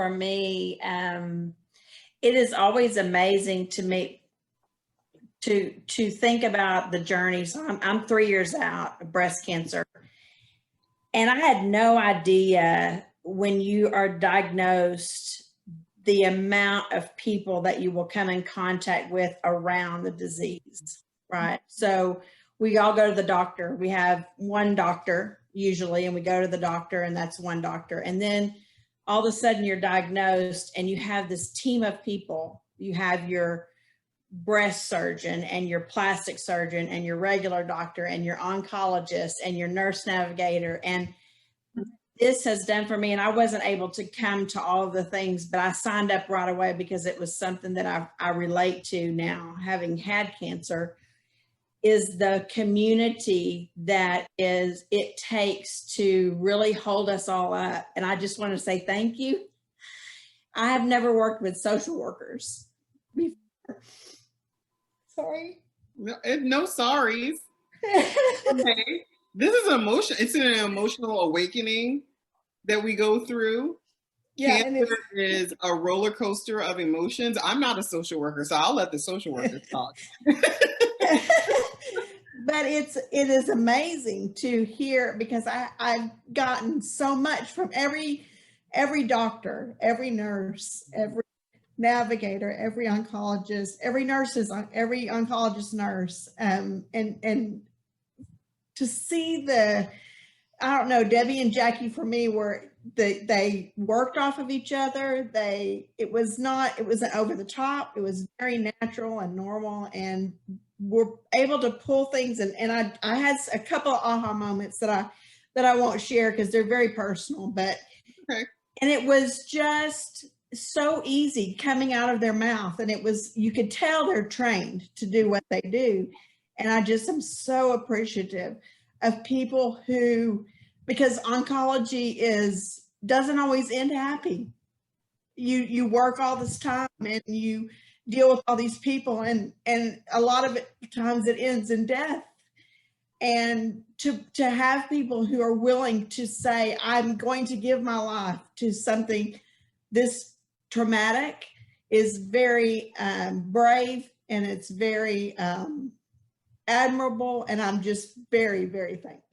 for me, it is always amazing to me to think about the journey. So I'm 3 years out of breast cancer, and I had no idea when you are diagnosed the amount of people that you will come in contact with around the disease, right? So we all go to the doctor. We have one doctor usually, and we go to the doctor, and that's one doctor. And then all of a sudden you're diagnosed and you have this team of people. You have your breast surgeon and your plastic surgeon and your regular doctor and your oncologist and your nurse navigator. And this has done for me, and I wasn't able to come to all of the things, but I signed up right away because it was something that I relate to now, having had cancer, is the community that it takes to really hold us all up. And I just want to say thank you. I have never worked with social workers before. Sorry. No sorries. Okay. This is emotion. It's an emotional awakening that we go through. Yeah, Cancer is a roller coaster of emotions. I'm not a social worker, so I'll let the social workers talk. But it is amazing to hear, because I've gotten so much from every doctor, every nurse, every navigator, every oncologist, every oncologist nurse, and to see I don't know, Debbie and Jackie for me they worked off of each other. It wasn't over the top. It was very natural and normal, and we're able to pull things. And I had a couple of aha moments that I won't share because they're very personal, but okay. And it was just so easy coming out of their mouth. And you could tell they're trained to do what they do. And I just am so appreciative of people because oncology doesn't always end happy. You work all this time and you deal with all these people, and a lot of times it ends in death. And to have people who are willing to say, I'm going to give my life to something this traumatic is very brave, and it's very admirable. And I'm just very, very thankful.